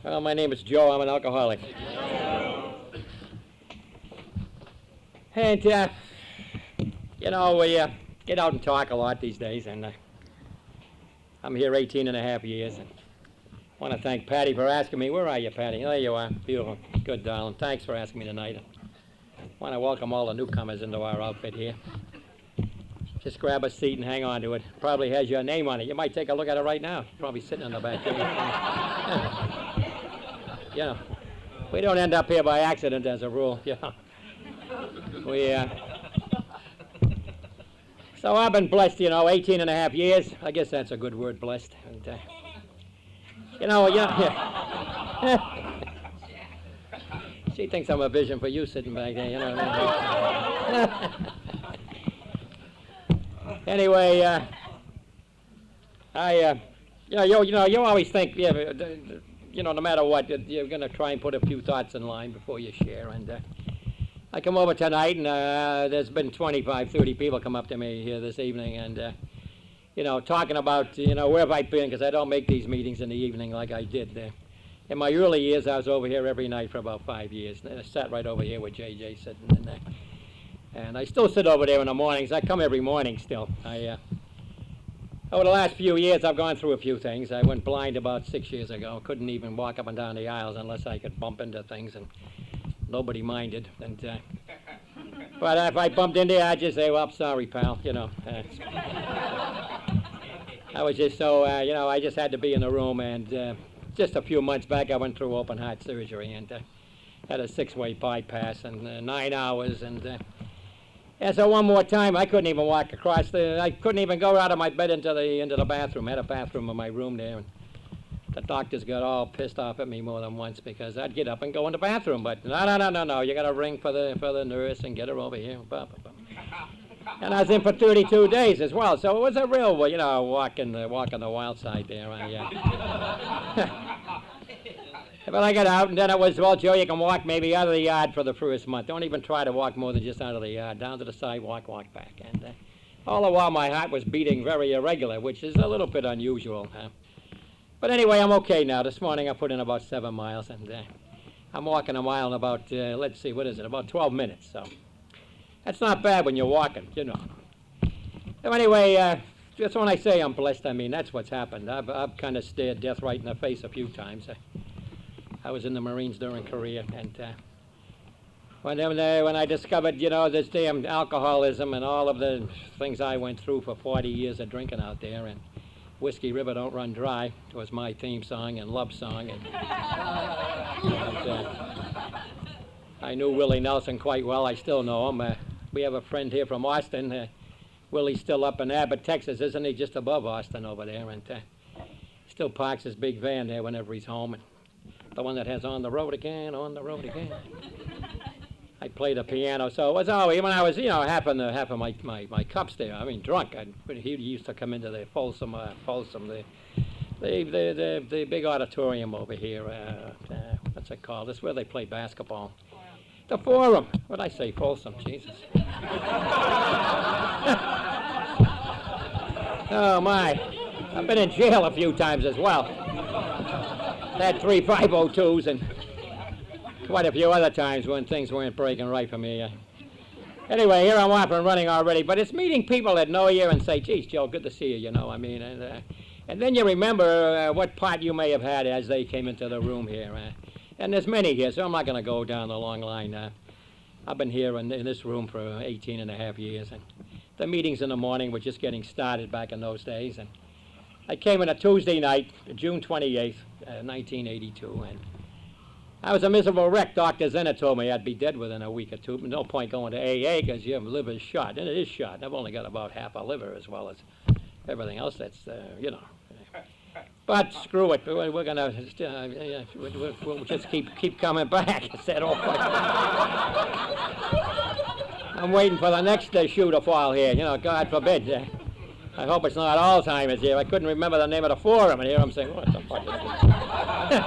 Well, my name is Joe. I'm an alcoholic. And, we get out and talk a lot these days, and I'm here 18 and a half years, and I want to thank Patty for asking me. Where are you, Patty? There you are. Beautiful. Good, darling. Thanks for asking me tonight. I want to welcome all the newcomers into our outfit here. Just grab a seat and hang on to it. Probably has your name on it. You might take a look at it right now. Probably sitting in the back there. We don't end up here by accident as a rule. So I've been blessed, 18 and a half years. I guess that's a good word, blessed. And, she thinks I'm a vision for you sitting back there, Anyway, you always think, no matter what, you're going to try and put a few thoughts in line before you share. And I come over tonight, and there's been 25, 30 people come up to me here this evening, and, talking about, where have I been, because I don't make these meetings in the evening like I did. In my early years, I was over here every night for about 5 years. And I sat right over here with J.J. sitting in there. And I still sit over there in the mornings. I come every morning still. Over the last few years, I've gone through a few things. I went blind about 6 years ago. Couldn't even walk up and down the aisles unless I could bump into things, and nobody minded. And but if I bumped into you, I'd just say, well, I'm sorry, pal, I was just so, I just had to be in the room. And just a few months back, I went through open heart surgery and had a 6-way bypass and 9 hours. And so one more time, I couldn't even walk across I couldn't even go out of my bed into the bathroom. I had a bathroom in my room there, and the doctors got all pissed off at me more than once because I'd get up and go in the bathroom, but no, you got to ring for the nurse and get her over here. And I was in for 32 days as well, so it was a real, walking the wild side there. But I got out, and then it was, well, Joe, you can walk maybe out of the yard for the first month. Don't even try to walk more than just out of the yard, down to the sidewalk, walk back. And all the while, my heart was beating very irregular, which is a little bit unusual. But anyway, I'm okay now. This morning, I put in about 7 miles, and I'm walking a mile in about, let's see, what is it, about 12 minutes. So that's not bad when you're walking, So anyway, just when I say I'm blessed, I mean, that's what's happened. I've kind of stared death right in the face a few times. I was in the Marines during Korea, and when I discovered, this damn alcoholism and all of the things I went through for 40 years of drinking out there, and Whiskey River Don't Run Dry was my theme song and love song, and I knew Willie Nelson quite well. I still know him. We have a friend here from Austin. Willie's still up in Abbott, Texas, isn't he? Just above Austin over there, and still parks his big van there whenever he's home. And the one that has On the Road Again, On the Road Again. I play the piano, so it was always, when I was, half of my cups there, I mean, drunk. He used to come into the Folsom, the big auditorium over here. What's it called? It's where they play basketball. The Forum. What'd I say? Folsom, Jesus. Oh, my. I've been in jail a few times as well. Had 3 502s and quite a few other times when things weren't breaking right for me. Anyway, here I'm off and running already, but it's meeting people that know you and say, geez, Joe, good to see you, and then you remember what part you may have had as they came into the room here. And there's many here, so I'm not going to go down the long line. I've been here in this room for 18 and a half years, and the meetings in the morning were just getting started back in those days. And I came in a Tuesday night, June 28th, 1982, and I was a miserable wreck. Dr. Zenner told me I'd be dead within a week or two. No point going to AA because your liver's shot, and it is shot. And I've only got about half a liver as well as everything else that's, But screw it, we're going to, we'll just keep coming back. I said, oh, I'm waiting for the next shoe to fall here, God forbid. I hope it's not Alzheimer's here. I couldn't remember the name of the forum, and here I'm saying, what the fuck is this?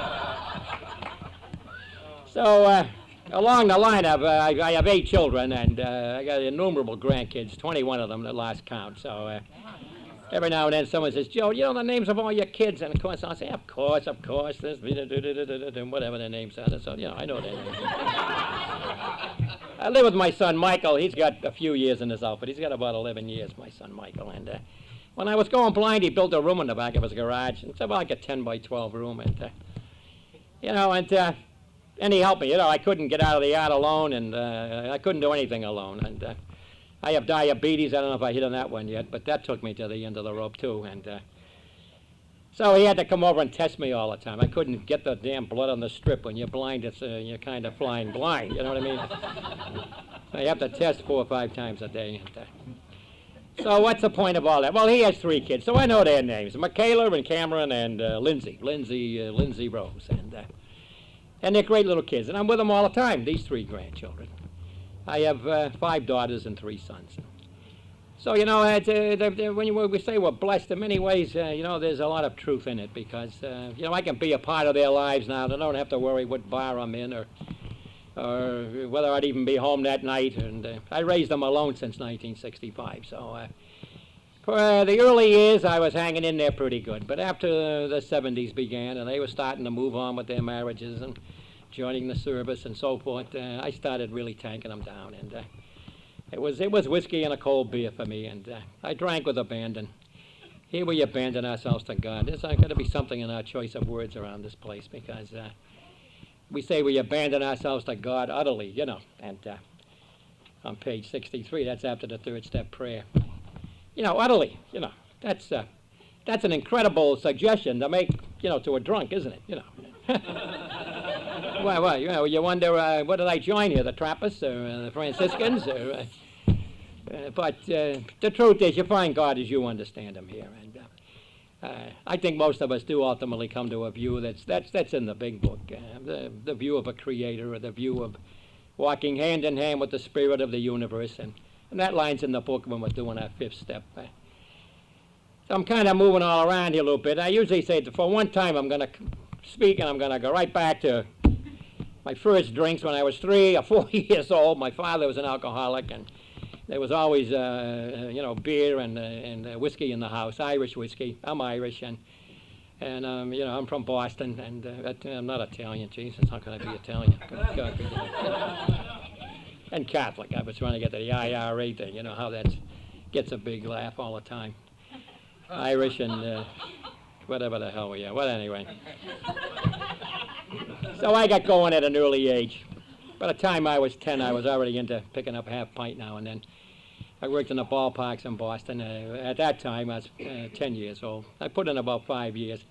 So, along the lineup, I have 8 children, and I got innumerable grandkids, 21 of them at last count. So, Every now and then someone says, Joe, you know the names of all your kids? And of course I'll say, of course, this, whatever their names are. So, you know, I know their names. I live with my son Michael. He's got a few years in this outfit. He's got about 11 years, my son Michael. And when I was going blind, he built a room in the back of his garage. It's about like a 10 by 12 room. And, you know, and he helped me. You know, I couldn't get out of the yard alone, and I couldn't do anything alone. And I have diabetes. I don't know if I hit on that one yet, but that took me to the end of the rope, too. And so he had to come over and test me all the time. I couldn't get the damn blood on the strip. When you're blind, it's, you're kind of flying blind. You know what I mean? So you have to test 4 or 5 times a day. And, so what's the point of all that? Well, he has 3 kids, so I know their names. Michaela and Cameron and Lindsay Rose. And they're great little kids, and I'm with them all the time, these 3 grandchildren. I have 5 daughters and 3 sons. So, you know, when we say we're blessed in many ways, you know, there's a lot of truth in it because, you know, I can be a part of their lives now. They don't have to worry what bar I'm in or whether I'd even be home that night. And I raised them alone since 1965. So for the early years, I was hanging in there pretty good. But after the 70s began and they were starting to move on with their marriages and joining the service and so forth, I started really tanking them down. And it was whiskey and a cold beer for me. And I drank with abandon. Here we abandon ourselves to God. There's got to be something in our choice of words around this place because we say we abandon ourselves to God utterly, you know. And on page 63, that's after the 3rd step prayer. You know, utterly, you know. That's an incredible suggestion to make, you know, to a drunk, isn't it? You know. Well, you know, you wonder, what did I join here, the Trappists or the Franciscans? Or, but the truth is, you find God as you understand him here. And I think most of us do ultimately come to a view that's in the big book, the view of a creator, or the view of walking hand in hand with the spirit of the universe. And that line's in the book when we're doing our 5th step. So I'm kind of moving all around here a little bit. I usually say that for one time I'm going to speak and I'm going to go right back to my first drinks when I was 3 or 4 years old. My father was an alcoholic, and there was always, you know, beer and whiskey in the house, Irish whiskey. I'm Irish, and you know, I'm from Boston, and I'm not Italian. Jesus, how can I be Italian? God, and Catholic. I was trying to get to the IRA thing. You know how that gets a big laugh all the time. Irish and whatever the hell we are. Well, anyway. So I got going at an early age. By the time I was 10, I was already into picking up half pint now and then. I worked in the ballparks in Boston. At that time, I was 10 years old. I put in about 5 years.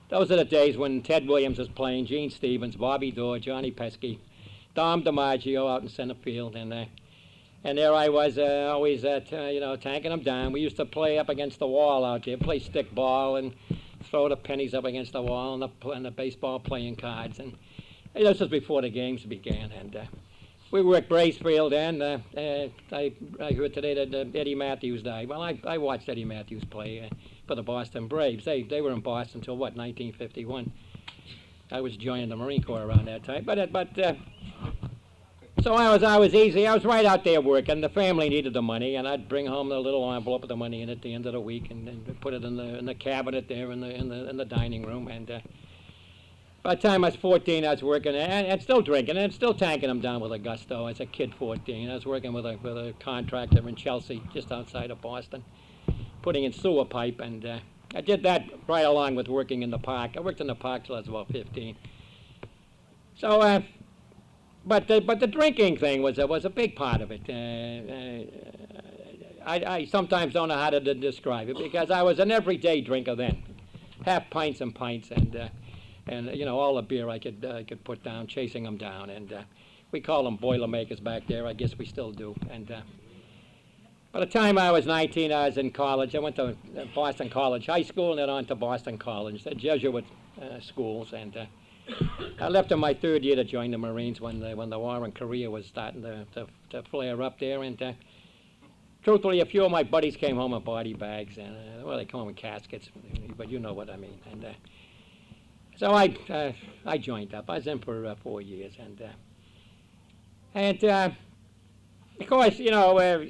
Those are the days when Ted Williams was playing, Gene Stevens, Bobby Dorr, Johnny Pesky, Dom DiMaggio out in center field, and there I was always, you know, tanking them down. We used to play up against the wall out there, play stick ball and throw the pennies up against the wall and the baseball playing cards. And this was before the games began. And we were at Bracefield, and I heard today that Eddie Matthews died. Well, I watched Eddie Matthews play for the Boston Braves. They were in Boston until, what, 1951. I was joining the Marine Corps around that time. So I was easy. I was right out there working. The family needed the money, and I'd bring home the little envelope with the money in at the end of the week, and put it in the cabinet there in the dining room. And by the time I was 14, I was working and still drinking and still tanking them down with a gusto. As a kid, 14, I was working with a contractor in Chelsea, just outside of Boston, putting in sewer pipe, and I did that right along with working in the park. I worked in the park till I was about 15. So. But the drinking thing was a big part of it. I sometimes don't know how to describe it because I was an everyday drinker then, half pints and pints, and you know, all the beer I could put down, chasing them down, and we call them Boilermakers back there. I guess we still do. And by the time I was 19, I was in college. I went to Boston College High School and then on to Boston College, the Jesuit schools, and. I left in my 3rd year to join the Marines when the war in Korea was starting to flare up there. And truthfully, a few of my buddies came home with body bags, and well, they come home with caskets, but you know what I mean. And so I joined up. I was in for 4 years, and of course, you know,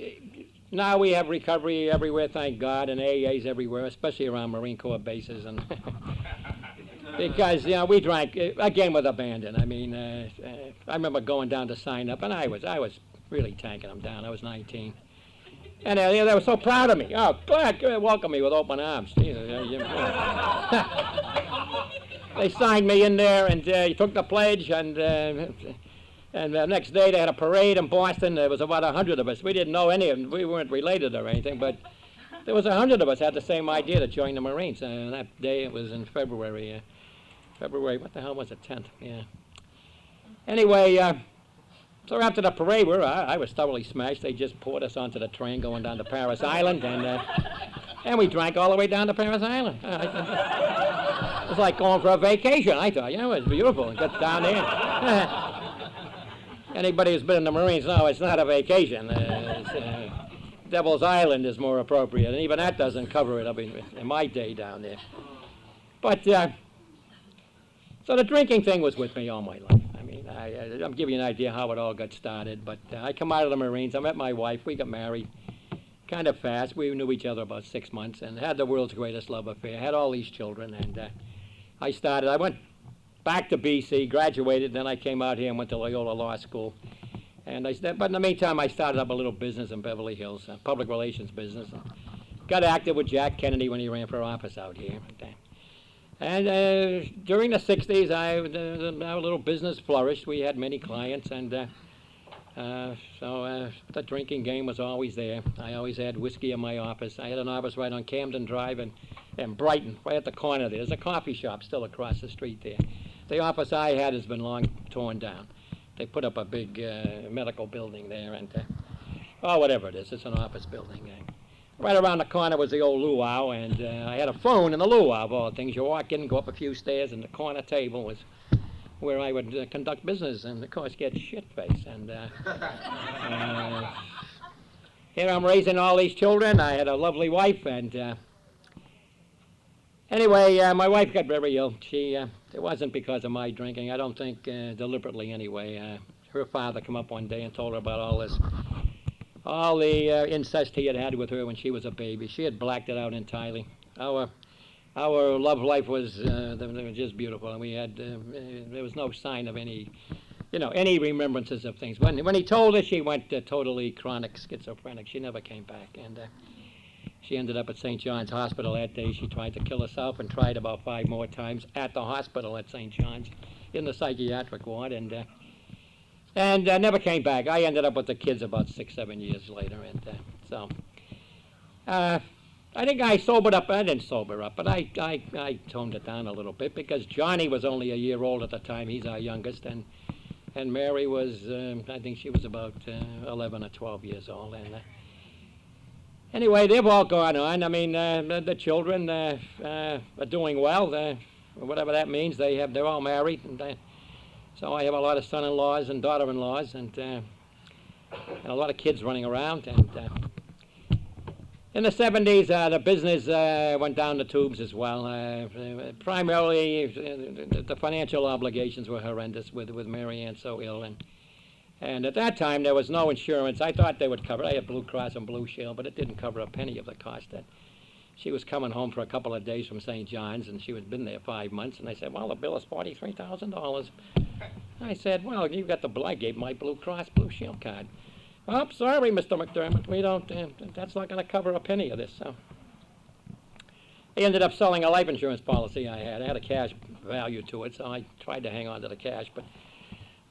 Now we have recovery everywhere, thank God, and AAs everywhere, especially around Marine Corps bases, and because we drank again with abandon. I mean, I remember going down to sign up, and I was really tanking them down. I was 19, and they were so proud of me. Oh, glad, welcome me with open arms. Jesus, they signed me in there, and he took the pledge, and the next day they had a parade in Boston. There was about 100 of us. We didn't know any of them. We weren't related or anything, but there was 100 of us had the same idea to join the Marines. That day, it was in February. February, what the hell was it, 10th? Yeah. Anyway, so after the parade, I was thoroughly smashed. They just poured us onto the train going down to Paris Island, and we drank all the way down to Paris Island. It was like going for a vacation. I thought, it was beautiful. And get down there. Anybody who's been in the Marines knows it's not a vacation. Devil's Island is more appropriate, and even that doesn't cover it. I mean, in my day down there. But so the drinking thing was with me all my life. I mean, I'm giving you an idea how it all got started. But I come out of the Marines. I met my wife. We got married kind of fast. We knew each other about 6 months and had the world's greatest love affair. Had all these children, and I went back to BC, graduated, then I came out here and went to Loyola Law School. And but in the meantime, I started up a little business in Beverly Hills, a public relations business. Got active with Jack Kennedy when he ran for office out here. And during the 60s, our little business flourished. We had many clients, and so the drinking game was always there. I always had whiskey in my office. I had an office right on Camden Drive in Brighton, right at the corner there. There's a coffee shop still across the street there. The office I had has been long torn down. They put up a big medical building there, and whatever it is, it's an office building. Right around the corner was the old luau, and I had a phone in the luau of all things. You walk in, go up a few stairs, and the corner table was where I would conduct business, and of course get shit-faced. And here I'm raising all these children. I had a lovely wife, and anyway, my wife got very ill. It wasn't because of my drinking. I don't think deliberately anyway. Her father came up one day and told her about all the incest he had had with her when she was a baby. She had blacked it out entirely. Our love life was just beautiful, and we had there was no sign of any remembrances of things. When he told her, she went totally chronic schizophrenic. She never came back, and she ended up at St. John's Hospital that day. She tried to kill herself and tried about 5 more times at the hospital at St. John's in the psychiatric ward, and never came back. I ended up with the kids about 6-7 years later, and so I think I sobered up. I didn't sober up, but I toned it down a little bit because Johnny was only a year old at the time. He's our youngest, and Mary was, I think she was about 11 or 12 years old. And anyway, they've all gone on. I mean, the children are doing well, whatever that means. They're all married, and so I have a lot of son-in-laws and daughter-in-laws, and a lot of kids running around. And in the 70s, the business went down the tubes as well. Primarily, the financial obligations were horrendous with Mary Ann so ill. And at that time, there was no insurance. I thought they would cover it. I had Blue Cross and Blue Shield, but it didn't cover a penny of the cost. She was coming home for a couple of days from St. John's, and she had been there 5 months. And they said, well, the bill is $43,000. I said, well, you got the bill. I gave my Blue Cross Blue Shield card. Oh, sorry, Mr. McDermott, we don't, that's not going to cover a penny of this. So I ended up selling a life insurance policy I had. I had a cash value to it, so I tried to hang on to the cash, but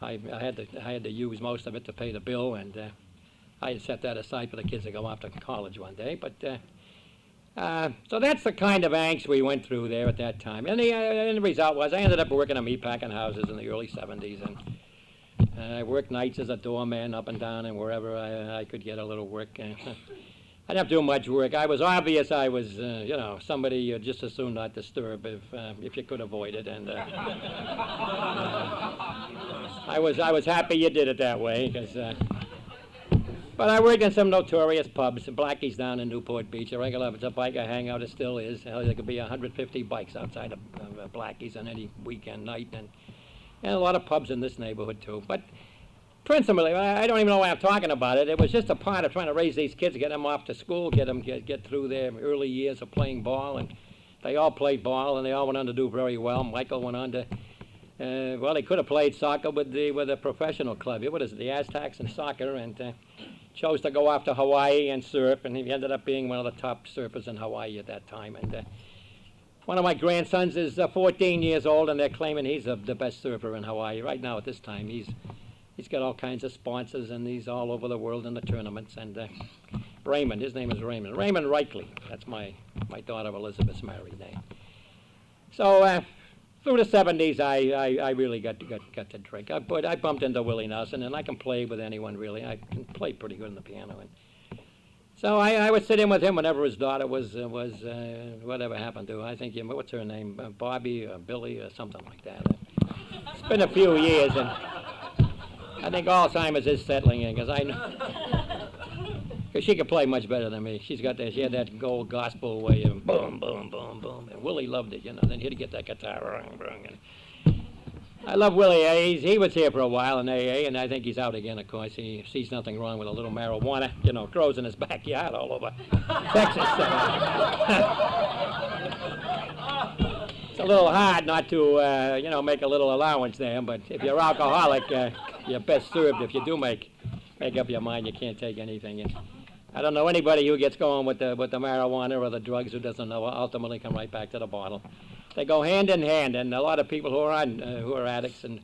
I had to use most of it to pay the bill, and I had set that aside for the kids to go off to college one day. But so that's the kind of angst we went through there at that time. And the result was I ended up working at meatpacking houses in the early 70s, and I worked nights as a doorman up and down and wherever I could get a little work. I didn't have to do much work. I was obvious I was, somebody you'd just as soon not disturb if you could avoid it. And I was happy you did it that way. But I worked in some notorious pubs, Blackie's down in Newport Beach. It's a biker hangout, it still is. Hell, there could be 150 bikes outside of Blackie's on any weekend night. And a lot of pubs in this neighborhood, too. But Principally, I don't even know why I'm talking about it. It was just a part of trying to raise these kids, get them off to school, get them get through their early years of playing ball, and they all played ball, and they all went on to do very well. Michael went on to, well, he could have played soccer with a professional club. What is it, the Aztecs in soccer, and chose to go off to Hawaii and surf, and he ended up being one of the top surfers in Hawaii at that time. And one of my grandsons is 14 years old, and they're claiming he's the best surfer in Hawaii right now at this time. He's got all kinds of sponsors, and he's all over the world in the tournaments. And Raymond, his name is Raymond. Raymond Reichley. That's my daughter Elizabeth's married name. So through the 70s, I really got to drink. But I bumped into Willie Nelson, and I can play with anyone, really. I can play pretty good on the piano. And so I would sit in with him whenever his daughter was whatever happened to her. I think, what's her name, Bobby or Billy or something like that. It's been a few years, and I think Alzheimer's is settling in, because I know, because she could play much better than me. She had that gold gospel way of boom, boom, boom, boom, and Willie loved it, Then he'd get that guitar, and I love Willie. He was here for a while in AA, and I think he's out again. Of course, he sees nothing wrong with a little marijuana, grows in his backyard all over Texas. It's a little hard not to, make a little allowance there, but if you're alcoholic, you're best served if you do make up your mind you can't take anything. And I don't know anybody who gets going with the marijuana or the drugs who doesn't know ultimately come right back to the bottle. They go hand in hand, and a lot of people who are addicts and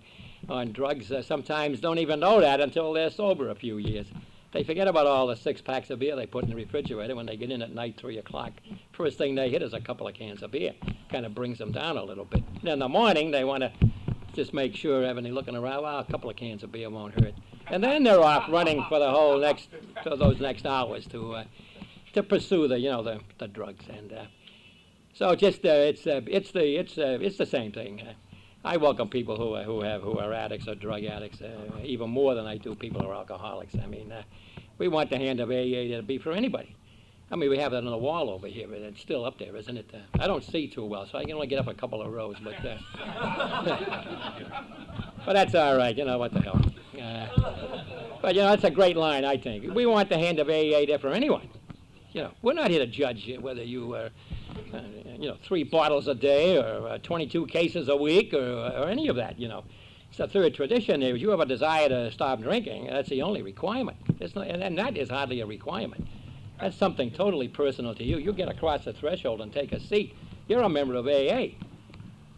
on drugs sometimes don't even know that until they're sober a few years. They forget about all the 6 packs of beer they put in the refrigerator when they get in at night, 3 o'clock. First thing they hit is a couple of cans of beer. Kind of brings them down a little bit. And in the morning, they want to just make sure everything looking around, well, a couple of cans of beer won't hurt. And then they're off running for those next hours to pursue the drugs. And so just it's the same thing. I welcome people who are addicts or drug addicts even more than I do people who are alcoholics. I mean, we want the hand of AA to be for anybody. I mean, we have that on the wall over here, but it's still up there, isn't it? I don't see too well, so I can only get up a couple of rows, but but that's all right. What the hell? But that's a great line, I think. We want the hand of AA there for anyone. We're not here to judge whether you are, 3 bottles a day or 22 cases a week or any of that. It's the third tradition. If you have a desire to stop drinking, that's the only requirement. And that is hardly a requirement. That's something totally personal to you. You get across the threshold and take a seat. You're a member of AA.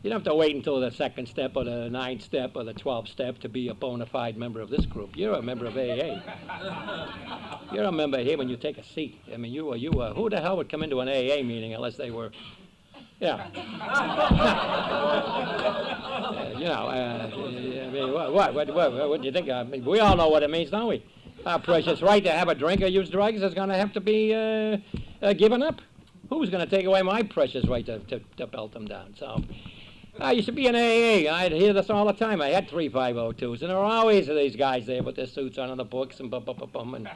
You don't have to wait until the 2nd step or the 9th step or the 12th step to be a bona fide member of this group. You're a member of AA. You're a member here when you take a seat. I mean, you are. Who the hell would come into an AA meeting unless they were, I mean, what do you think? I mean, we all know what it means, don't we? Our precious right to have a drink or use drugs is going to have to be given up. Who's going to take away my precious right to belt them down? So I used to be in AA. I'd hear this all the time. I had 3 502s, and there were always these guys there with their suits on in the books and and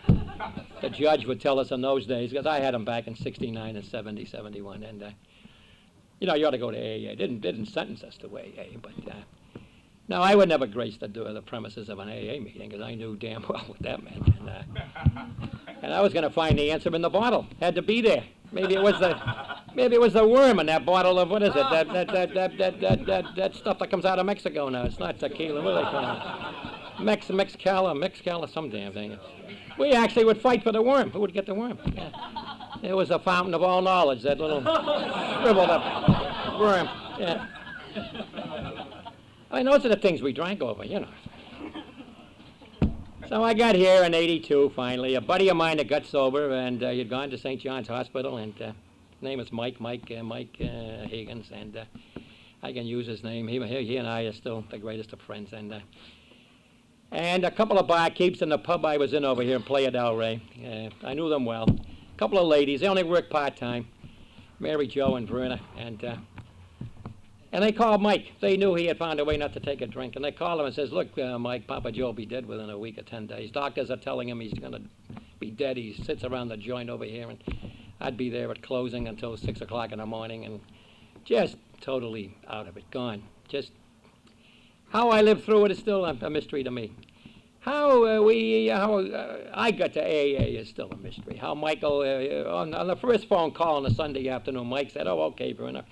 the judge would tell us in those days, because I had them back in 69 and 70, 71, and you ought to go to AA. Didn't sentence us to AA, but no, I would never grace the premises of an AA meeting, because I knew damn well what that meant. And I was going to find the answer in the bottle. Had to be there. Maybe it was the worm in that bottle of, what is it? That stuff that comes out of Mexico now. It's not tequila. What do they call it? Mexcala, some damn thing. We actually would fight for the worm. Who would get the worm? Yeah. It was a fountain of all knowledge. That little shriveled up worm. Yeah. I mean, those are the things we drank over, So I got here in '82, finally. A buddy of mine that got sober, and he'd gone to St. John's Hospital, and his name is Mike Higgins, and I can use his name. He and I are still the greatest of friends. And a couple of barkeeps in the pub I was in over here in Playa del Rey. I knew them well. A couple of ladies. They only worked part-time, Mary Jo and Verna, and they called Mike. They knew he had found a way not to take a drink. And they called him and says, look, Mike, Papa Joe will be dead within a week or 10 days. Doctors are telling him he's going to be dead. He sits around the joint over here, and I'd be there at closing until 6 o'clock in the morning, and just totally out of it, gone. Just how I lived through it is still a mystery to me. How I got to AA is still a mystery. How Michael, on the first phone call on a Sunday afternoon, Mike said, "Oh, okay, Bruno,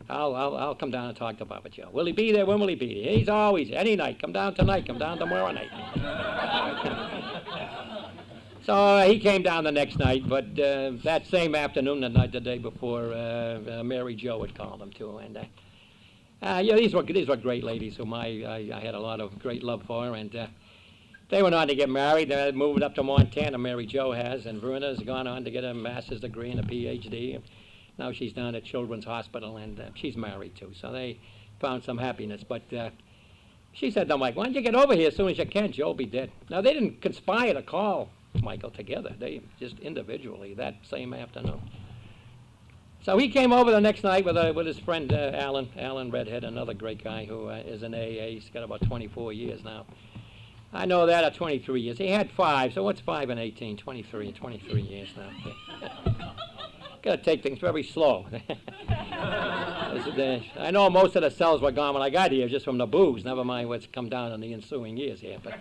I'll come down and talk to Papa Joe. Will he be there? When will he be there?" He's always, any night. Come down tonight. Come down tomorrow night. So he came down the next night, but that same afternoon, the day before, Mary Jo had called him too, and yeah, these were great ladies whom I had a lot of great love for, and they went on to get married. They're moving up to Montana, Mary Jo has, and Veruna's gone on to get a master's degree and a PhD. Now she's down at Children's Hospital, and she's married too, so they found some happiness. But she said to Mike, "Why don't you get over here as soon as you can? Joe'll be dead." Now, they didn't conspire to call Michael together. They just individually that same afternoon. So he came over the next night with his friend Alan Redhead, another great guy who is in AA. He's got about 24 years now. I know that at 23 years. He had 5, so what's 5 and 18? 23 years now. Got to take things very slow. I know most of the cells were gone when I got here just from the booze. Never mind what's come down in the ensuing years here. But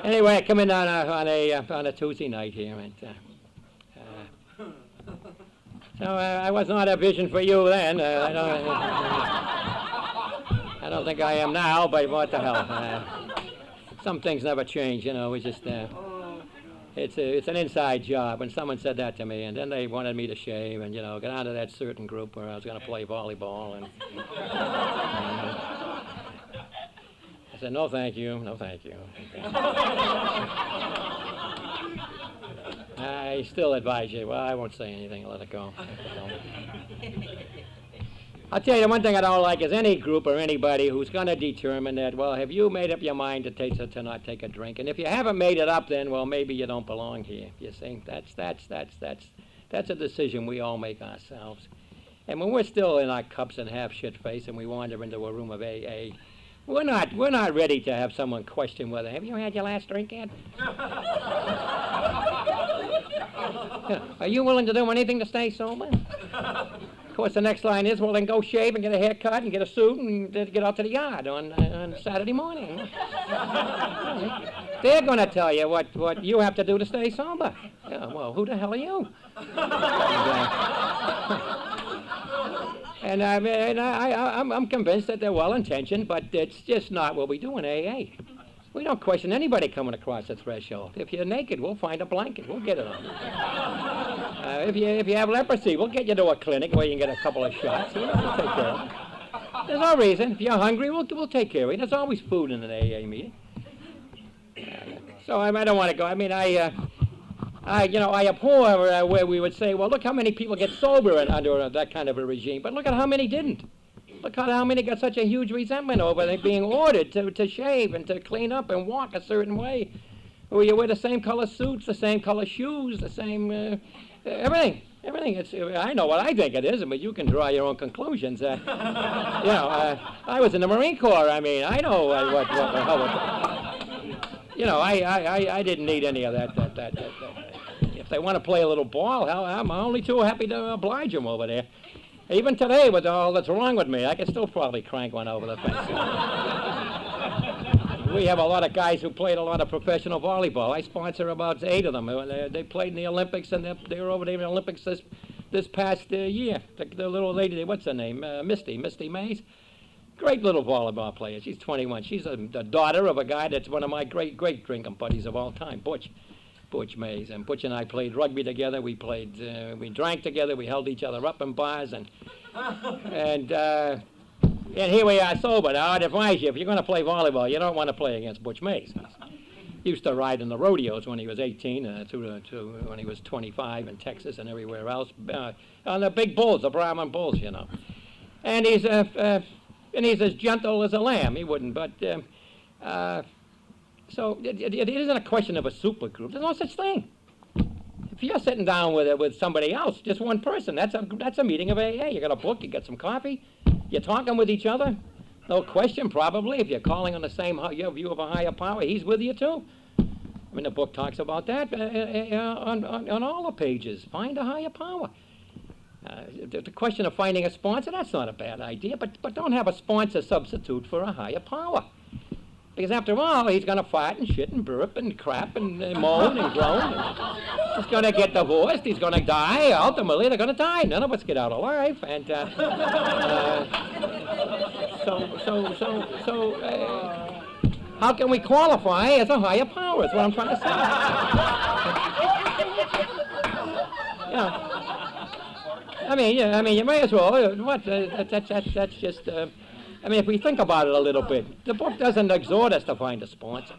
anyway, I come in on a Tuesday night here, and so I was not a vision for you then. I don't think I am now, but what the hell? Some things never change, you know. We just it's an inside job. When someone said that to me, and then they wanted me to shave and, you know, get onto that certain group where I was going to play volleyball, and I said, "No, thank you. No, thank you." I still advise you. Well, I won't say anything. Let it go. I'll tell you, the one thing I don't like is any group or anybody who's going to determine that, well, have you made up your mind to not take a drink? And if you haven't made it up, then, well, maybe you don't belong here. You see, that's a decision we all make ourselves. And when we're still in our cups and half shit-faced and we wander into a room of AA, we're not ready to have someone question whether, have you had your last drink yet? Are you willing to do anything to stay sober? Of course, the next line is, well, then go shave and get a haircut and get a suit and get out to the yard on Saturday morning. They're going to tell you what you have to do to stay sober. Yeah, well, who the hell are you? And I'm convinced that they're well-intentioned, but it's just not what we do in AA. We don't question anybody coming across the threshold. If you're naked, we'll find a blanket. We'll get it on. If you have leprosy, we'll get you to a clinic where you can get a couple of shots. We'll take care of it. There's no reason. If you're hungry, we'll take care of you. There's always food in an AA meeting. So I don't want to go. I mean, I abhor where we would say, well, look how many people get sober under that kind of a regime, but look at how many didn't. Look at how many got such a huge resentment over them being ordered to shave and to clean up and walk a certain way. Where you wear the same color suits, the same color shoes, the same, everything. I know what I think it is, but you can draw your own conclusions. I was in the Marine Corps. I mean, I know I didn't need any of that. If they want to play a little ball, hell, I'm only too happy to oblige them over there. Even today, with all that's wrong with me, I can still probably crank one over the fence. We have a lot of guys who played a lot of professional volleyball. I sponsor about 8 of them. They played in the Olympics, and they were over there in the Olympics this past year. The little lady, what's her name? Misty Mays. Great little volleyball player. She's 21. She's the daughter of a guy that's one of my great drinking buddies of all time, Butch Mays. And Butch and I played rugby together. We drank together. We held each other up in bars, and here we are sober. Now, I'd advise you, if you're going to play volleyball, you don't want to play against Butch Mays. He used to ride in the rodeos when he was 18, to when he was 25 in Texas and everywhere else, on the big bulls, the Brahman bulls, you know. And he's as gentle as a lamb. He wouldn't, but so it isn't a question of a super group. There's no such thing. If you're sitting down with somebody else, just one person, that's a meeting of AA. You got a book, you got some coffee, you're talking with each other. No question, probably, if you're calling on the same your view of a higher power, he's with you too. I mean, the book talks about that on all the pages. Find a higher power. The question of finding a sponsor, that's not a bad idea, but don't have a sponsor substitute for a higher power. Because after all, he's going to fart and shit and burp and crap and moan and groan. He's going to get divorced. He's going to die. Ultimately, they're going to die. None of us get out alive. And how can we qualify as a higher power? Is what I'm trying to say. Yeah. I mean, you may as well. That's just. I mean, if we think about it a little bit, the book doesn't exhort us to find a sponsor.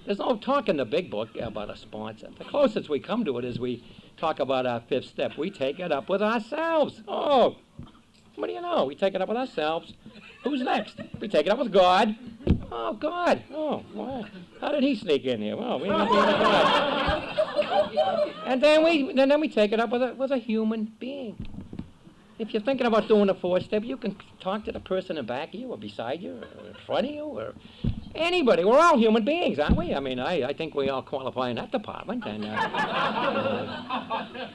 There's no talk in the big book about a sponsor. The closest we come to it is we talk about our fifth step. We take it up with ourselves. Oh, what do you know? We take it up with ourselves. Who's next? We take it up with God. Oh, God. Oh, well, how did he sneak in here? Well, we never God. And then we take it up with a human being. If you're thinking about doing a four-step, you can talk to the person in back of you or beside you or in front of you or anybody. We're all human beings, aren't we? I mean, I think we all qualify in that department. And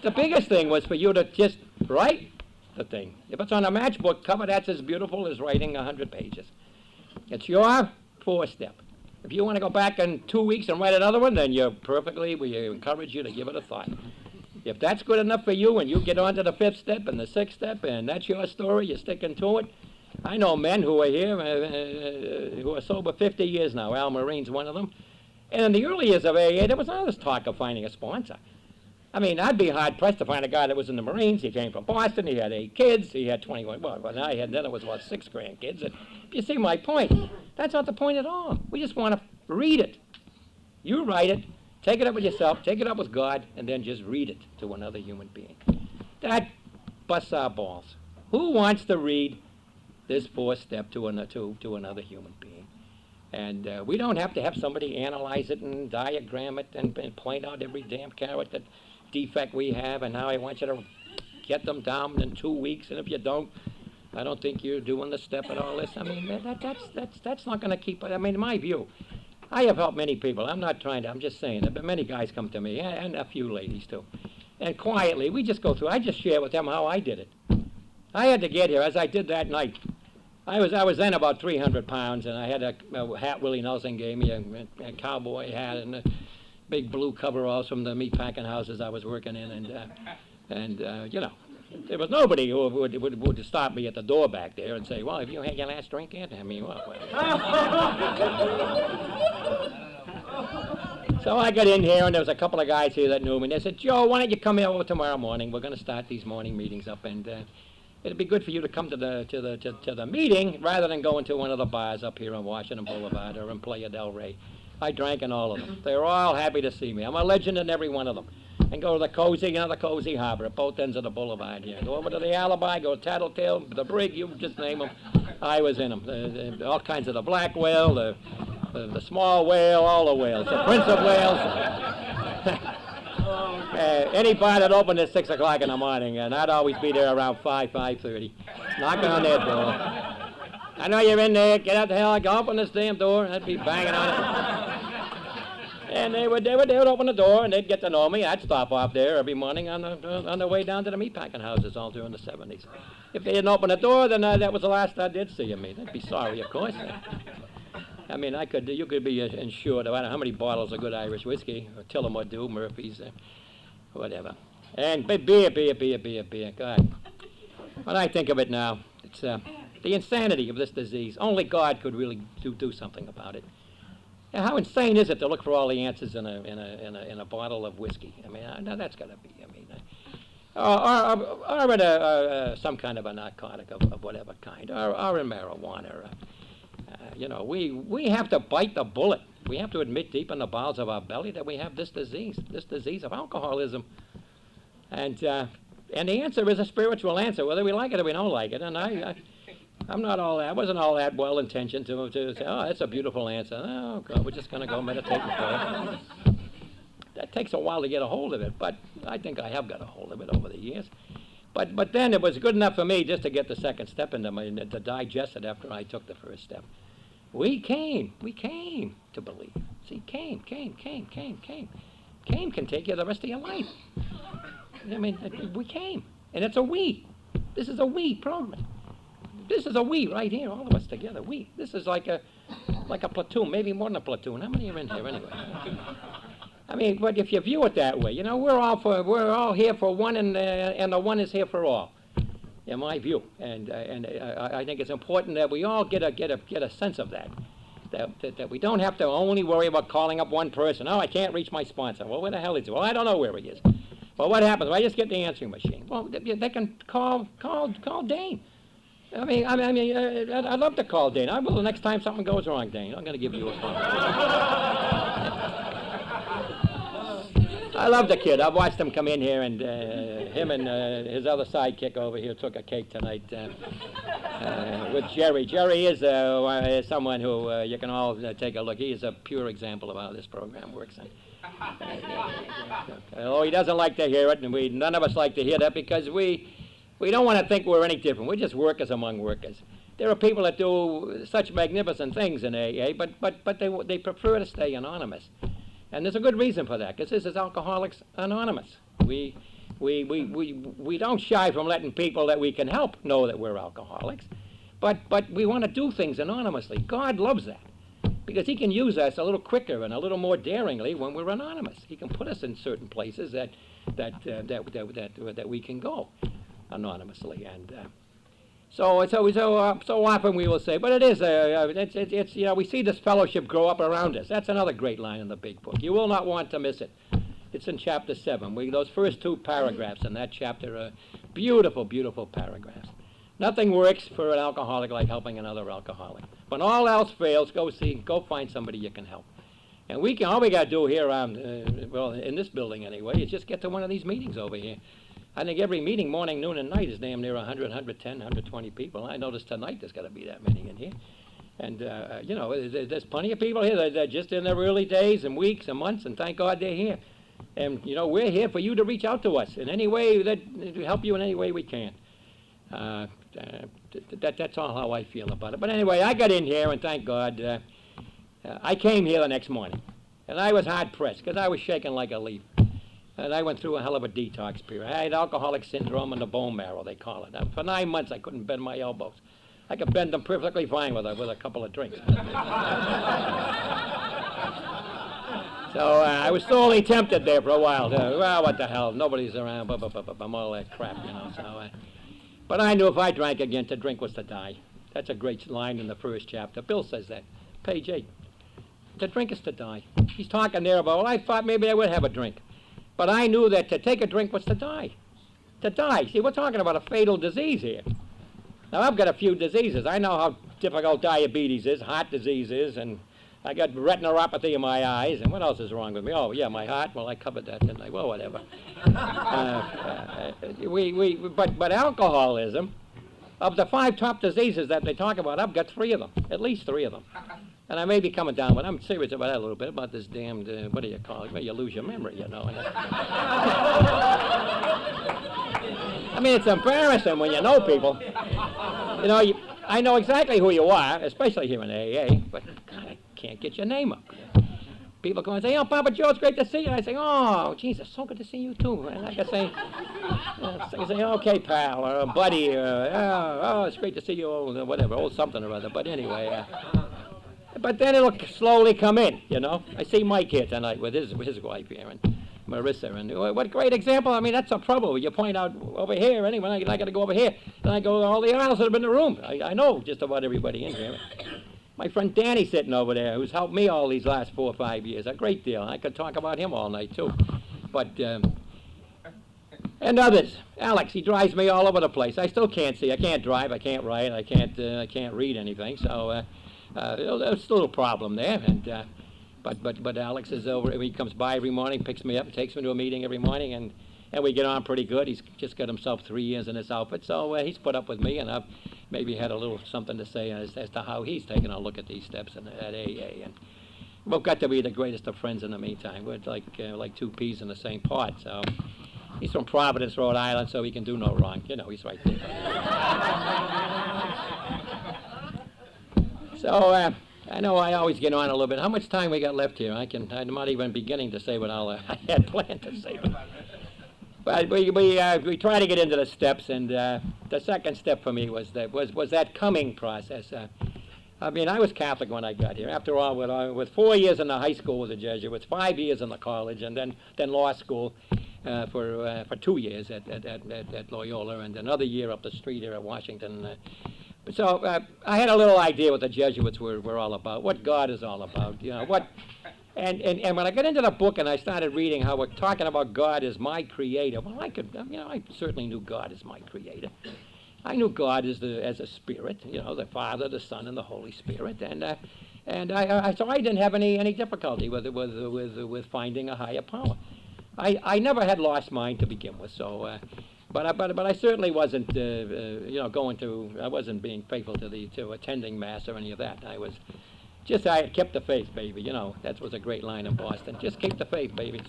the biggest thing was for you to just write the thing. If it's on a matchbook cover, that's as beautiful as writing 100 pages. It's your four-step. If you want to go back in 2 weeks and write another one, then we encourage you to give it a thought. If that's good enough for you and you get on to the fifth step and the sixth step and that's your story, you're sticking to it. I know men who are here who are sober 50 years now. Al Marine's one of them. And in the early years of AA, there was all this talk of finding a sponsor. I mean, I'd be hard-pressed to find a guy that was in the Marines. He came from Boston. He had 8 kids. He had 21. Well, then it was about 6 grandkids. And you see my point. That's not the point at all. We just want to read it. You write it. Take it up with yourself, take it up with God, and then just read it to another human being. That busts our balls. Who wants to read this fourth step to another human being? And we don't have to have somebody analyze it and diagram it and point out every damn character defect we have, and now I want you to get them down in 2 weeks, and if you don't, I don't think you're doing the step and all this. I mean, that's not going to keep it. I mean, in my view, I have helped many people. I'm just saying that, but many guys come to me, and a few ladies too. And quietly, we just go through. I just share with them how I did it. I had to get here, as I did that night. I was then about 300 pounds, and I had a hat Willie Nelson gave me, a cowboy hat, and a big blue coveralls from the meatpacking houses I was working in, and you know, there was nobody who would stop me at the door back there and say, well, have you had your last drink yet? I mean, what? So I got in here, and there was a couple of guys here that knew me, and they said, Joe, why don't you come over tomorrow morning? We're going to start these morning meetings up, and it'd be good for you to come to the meeting rather than going to one of the bars up here on Washington Boulevard or in Playa del Rey. I drank in all of them. They were all happy to see me. I'm a legend in every one of them. And go to the Cozy Harbor at both ends of the boulevard here. Go over to the Alibi, go to Tattletale, the Brig, you just name them. I was in them. All kinds of the black whale, the small whale, all the whales, the Prince of Wales. Any bar that opened at 6 o'clock in the morning, and I'd always be there around 5:30, knocking on their door. I know you're in there, get out the hell, go open this damn door, and I'd be banging on it. And they would open the door, and they'd get to know me. I'd stop off there every morning on the way down to the meatpacking houses all during the 70s. If they didn't open the door, then that was the last I did see of me. They'd be sorry, of course. I mean, you could be insured. I don't know how many bottles of good Irish whiskey, or Tillamook do, Murphy's, whatever. And beer. God. When I think of it now, it's the insanity of this disease. Only God could really do something about it. Now, how insane is it to look for all the answers in a bottle of whiskey? I mean, now that's got to be. I mean, or in some kind of a narcotic of whatever kind, or in marijuana. You know, we have to bite the bullet. We have to admit deep in the bowels of our belly that we have this disease of alcoholism. And the answer is a spiritual answer, whether we like it or we don't like it. And I wasn't all that well intentioned to say, oh, that's a beautiful answer. Oh, God, we're just going to go meditate and pray. That takes a while to get a hold of it, but I think I have got a hold of it over the years. But then it was good enough for me just to get the second step into me, to digest it after I took the first step. We came to believe. See, came can take you the rest of your life. I mean, we came, and it's a we. This is a we program. This is a we right here, all of us together. We. This is like a platoon, maybe more than a platoon. How many are in here anyway? I mean, but if you view it that way, you know, we're all here for one, and the one is here for all, in my view. And I think it's important that we all get a sense of that. That we don't have to only worry about calling up one person. Oh, I can't reach my sponsor. Well, where the hell is he? Well, I don't know where he is. Well, what happens? Well, I just get the answering machine. Well, they can call Dane. I'd love to call Dane. I will the next time something goes wrong, Dane. I'm going to give you a phone. I love the kid. I've watched him come in here, and him and his other sidekick over here took a cake tonight with Jerry. Jerry is someone who you can all take a look. He is a pure example of how this program works. Oh, he doesn't like to hear it, and none of us like to hear that because we don't want to think we're any different. We're just workers among workers. There are people that do such magnificent things in AA, but they prefer to stay anonymous. And there's a good reason for that, because this is Alcoholics Anonymous. We don't shy from letting people that we can help know that we're alcoholics, but we want to do things anonymously. God loves that, because he can use us a little quicker and a little more daringly when we're anonymous. He can put us in certain places that we can go anonymously, and so often we will say, but it is it's you know, we see this fellowship grow up around us. That's another great line in the big book. You will not want to miss it. It's in chapter 7. Those first 2 paragraphs in that chapter are beautiful, beautiful paragraphs. Nothing works for an alcoholic like helping another alcoholic. When all else fails, go find somebody you can help. And all we got to do here around, in this building anyway, is just get to one of these meetings over here. I think every meeting, morning, noon, and night, is damn near 100, 110, 120 people. I noticed tonight there's got to be that many in here. And, you know, there's plenty of people here that are just in their early days and weeks and months, and thank God they're here. And, you know, we're here for you to reach out to us in any way, to help you in any way we can. That's all how I feel about it. But anyway, I got in here, and thank God, I came here the next morning. And I was hard-pressed, because I was shaking like a leaf. And I went through a hell of a detox period. I had alcoholic syndrome in the bone marrow, they call it. For 9 months, I couldn't bend my elbows. I could bend them perfectly fine with a couple of drinks. So I was sorely tempted there for a while. Well, what the hell? Nobody's around. I'm all that crap, you know. So, but I knew if I drank again, to drink was to die. That's a great line in the first chapter. Bill says that, page 8. To drink is to die. He's talking there about, well, I thought maybe I would have a drink. But I knew that to take a drink was to die. To die. See, we're talking about a fatal disease here. Now, I've got a few diseases. I know how difficult diabetes is, heart disease is, and I got retinopathy in my eyes, and what else is wrong with me? Oh, yeah, my heart. Well, I covered that, didn't I? Well, whatever. But alcoholism, of the 5 top diseases that they talk about, I've got 3 of them, at least 3 of them. And I may be coming down, but I'm serious about that a little bit, about this damned, what do you call it? Well, you lose your memory, you know. I mean, it's embarrassing when you know people. You know, I know exactly who you are, especially here in AA, but God, I can't get your name up. People come and say, oh, Papa Joe, it's great to see you. And I say, oh, Jesus, so good to see you, too. And I can say, okay, pal, or buddy, oh, it's great to see you, old, whatever, old something or other. But anyway, but then it'll slowly come in, you know. I see Mike here tonight with his wife here, and Marissa, and what a great example. I mean, that's a trouble. You point out over here, anyway, I got to go over here. Then I go to all the aisles that have been in the room. I know just about everybody in here. My friend Danny sitting over there, who's helped me all these last 4 or 5 years, a great deal. I could talk about him all night, too. But, and others. Alex, he drives me all over the place. I still can't see. I can't drive. I can't write. I can't read anything. So, there's a little problem there. And, but Alex is over. He comes by every morning, picks me up, takes me to a meeting every morning, and we get on pretty good. He's just got himself 3 years in this outfit, so he's put up with me, and I've maybe had a little something to say as to how he's taken a look at these steps at AA. And we've got to be the greatest of friends in the meantime. We're like 2 peas in the same pot. So he's from Providence, Rhode Island, so he can do no wrong. You know, he's right there. So I know I always get on a little bit. How much time we got left here? I'm not even beginning to say what I had planned to say. But we try to get into the steps, and the the second step for me was that coming process. I mean, I was Catholic when I got here. After all, with 4 years in the high school as a Jesuit, 5 years in the college, and then law school for 2 years at Loyola, and another year up the street here at Washington. So I had a little idea what the Jesuits were all about, what God is all about, you know, what. And when I got into the book and I started reading how we're talking about God as my creator, well, I certainly knew God as my creator. I knew God as a spirit, you know, the Father, the Son, and the Holy Spirit, so I didn't have any difficulty with finding a higher power. I never had lost mine to begin with, so. But I certainly wasn't, I wasn't being faithful to attending Mass or any of that. I had kept the faith, baby. You know, that was a great line in Boston. Just keep the faith, baby.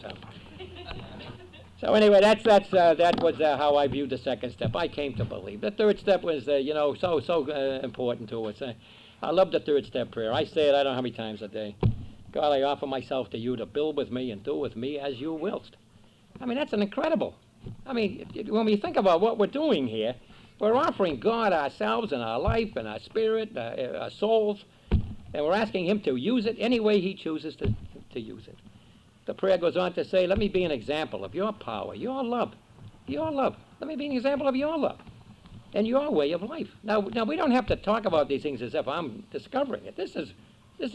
So anyway, that was how I viewed the second step. I came to believe. The third step was, so important to us. I love the third step prayer. I say it I don't know how many times a day. God, I offer myself to you to build with me and do with me as you willst. I mean, that's an incredible. I mean, when we think about what we're doing here, we're offering God ourselves and our life and our spirit, our souls, and we're asking him to use it any way he chooses to use it. The prayer goes on to say, let me be an example of your power, your love, your love. Let me be an example of your love and your way of life. Now we don't have to talk about these things as if I'm discovering it. This is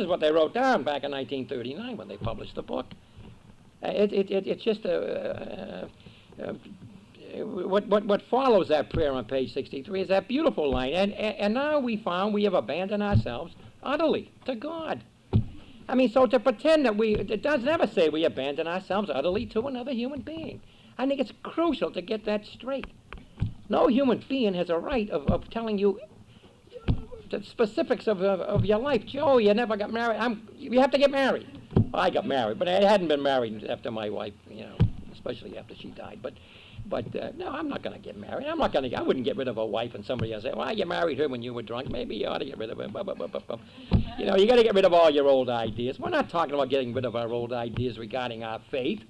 what they wrote down back in 1939 when they published the book. It's just what follows that prayer on page 63 is that beautiful line. And now we found we have abandoned ourselves utterly to God. I mean, so to pretend that it does never say we abandon ourselves utterly to another human being. I think it's crucial to get that straight. No human being has a right of telling you the specifics of your life. Joe, you never got married. You have to get married. Well, I got married, but I hadn't been married after my wife, you know, especially after she died. But no, I'm not going to get married. I wouldn't get rid of a wife and somebody else say, well, you married her when you were drunk. Maybe you ought to get rid of her. You know, you got to get rid of all your old ideas. We're not talking about getting rid of our old ideas regarding our faith,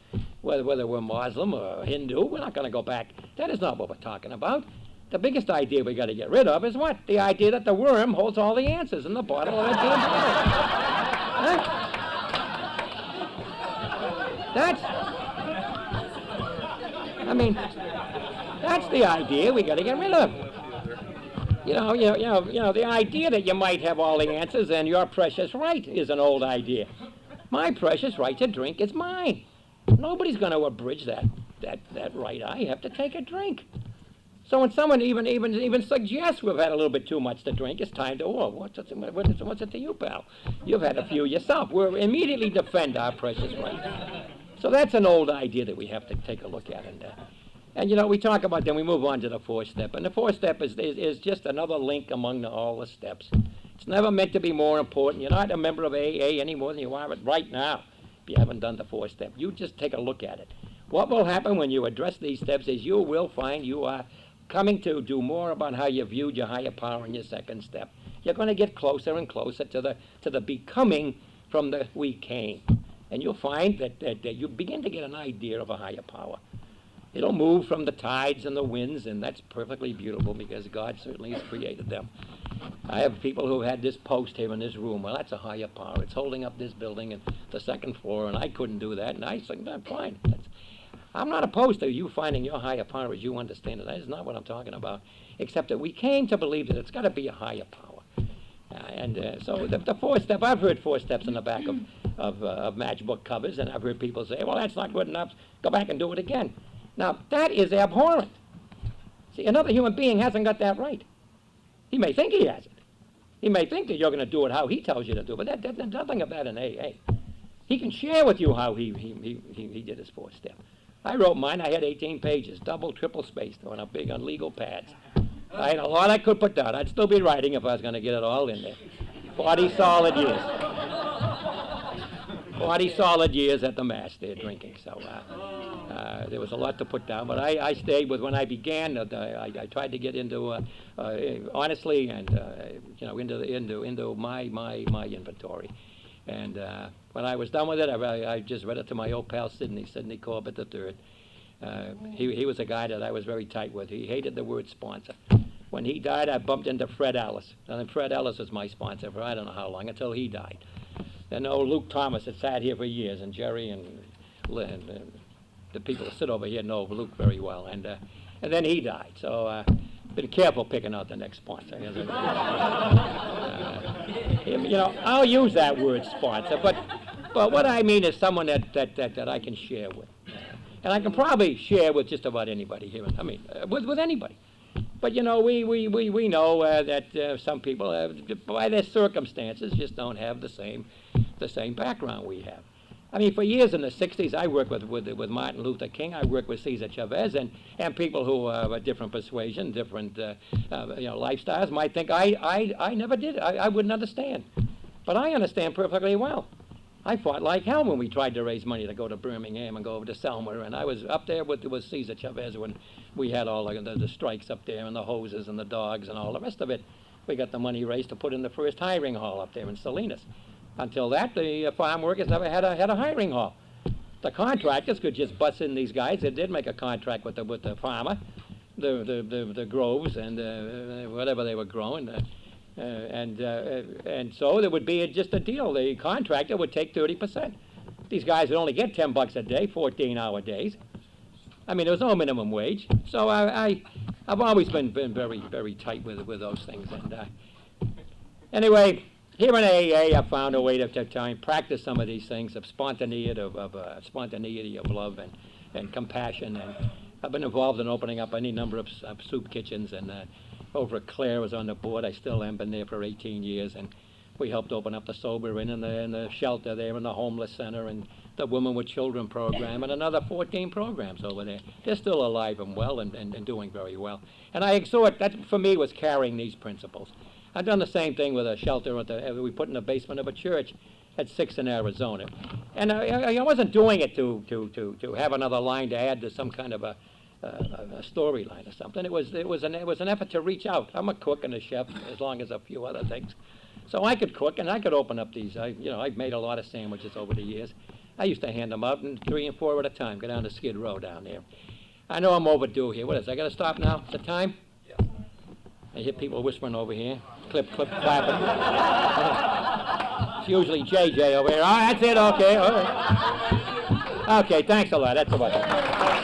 whether we're Muslim or Hindu. We're not going to go back. That is not what we're talking about. The biggest idea we got to get rid of is what? The idea that the worm holds all the answers in the bottle of that damn bottle. Huh? That's the idea we got to get rid of. You know, the idea that you might have all the answers and your precious right is an old idea. My precious right to drink is mine. Nobody's going to abridge that right. I have to take a drink. So when someone even suggests we've had a little bit too much to drink, it's time to, what's it to you, pal? You've had a few yourself. We'll immediately defend our precious right. So that's an old idea that we have to take a look at. And you know, we talk about, then we move on to the fourth step. And the fourth step is just another link among all the steps. It's never meant to be more important. You're not a member of AA any more than you are right now if you haven't done the fourth step. You just take a look at it. What will happen when you address these steps is you will find you are coming to do more about how you viewed your higher power in your second step. You're going to get closer and closer to the becoming from the we came. And you'll find that you begin to get an idea of a higher power. It'll move from the tides and the winds, and that's perfectly beautiful because God certainly has created them. I have people who had this post here in this room. Well, that's a higher power. It's holding up this building and the second floor, and I couldn't do that. And I said, no, fine. I'm not opposed to you finding your higher power as you understand it. That is not what I'm talking about, except that we came to believe that it's got to be a higher power. So the fourth step, I've heard four steps in the back of matchbook covers, and I've heard people say, well, that's not good enough. Go back and do it again. Now, that is abhorrent. See, another human being hasn't got that right. He may think he has it. He may think that you're going to do it how he tells you to do it, but there's nothing of that in AA. He can share with you how he did his fourth step. I wrote mine. I had 18 pages, double, triple spaced on legal pads. I had a lot I could put down. I'd still be writing if I was going to get it all in there. 40 solid years. 40 solid years at the Mass there drinking. So there was a lot to put down, but I stayed with when I began. I tried to get into honestly and into my inventory. And when I was done with it, I just read it to my old pal Sidney Corbett III. He was a guy that I was very tight with. He hated the word sponsor. When he died, I bumped into Fred Ellis. And then Fred Ellis was my sponsor for I don't know how long, until he died. And old Luke Thomas had sat here for years, and Jerry and the people that sit over here know Luke very well. And then he died. So been careful picking out the next sponsor. I'll use that word sponsor, but what I mean is someone that I can share with. And I can probably share with just about anybody here. I mean, with anybody. But we know that some people, by their circumstances, just don't have the same background we have. I mean, for years in the '60s, I worked with Martin Luther King. I worked with Cesar Chavez, and people who are a different persuasion, different lifestyles might think I never did it. I wouldn't understand, but I understand perfectly well. I fought like hell when we tried to raise money to go to Birmingham and go over to Selma, and I was up there with Cesar Chavez when we had all the strikes up there and the hoses and the dogs and all the rest of it. We got the money raised to put in the first hiring hall up there in Salinas. Until that, the farm workers never had a hiring hall. The contractors could just bust in these guys. They did make a contract with the farmer, the groves and whatever they were growing, and so there would be just a deal. The contractor would take 30%. These guys would only get $10 a day, 14-hour days. I mean, there was no minimum wage. So I've always been very, very tight with those things. And anyway. Here in AA, I found a way to try and practice some of these things of spontaneity, of love and compassion. And I've been involved in opening up any number of soup kitchens. And over at Clare was on the board. I still am, been there for 18 years. And we helped open up the Sober Inn and the shelter there and the homeless center and the Women with Children program and another 14 programs over there. They're still alive and well and doing very well. And I exhort, that for me was carrying these principles. I've done the same thing with a shelter we put in the basement of a church at 6th in Arizona. And I wasn't doing it to have another line to add to some kind of a storyline or something. It was an effort to reach out. I'm a cook and a chef, as long as a few other things. So I could cook and I could open up these. I've made a lot of sandwiches over the years. I used to hand them out in 3 and 4 at a time. Go down to Skid Row down there. I know I'm overdue here. What is it? I got to stop now? Is it time? Yeah. I hear people whispering over here. Clip, clapping. It's usually JJ over here. Oh, that's it. Okay. All right. Okay. Thanks a lot. That's about it.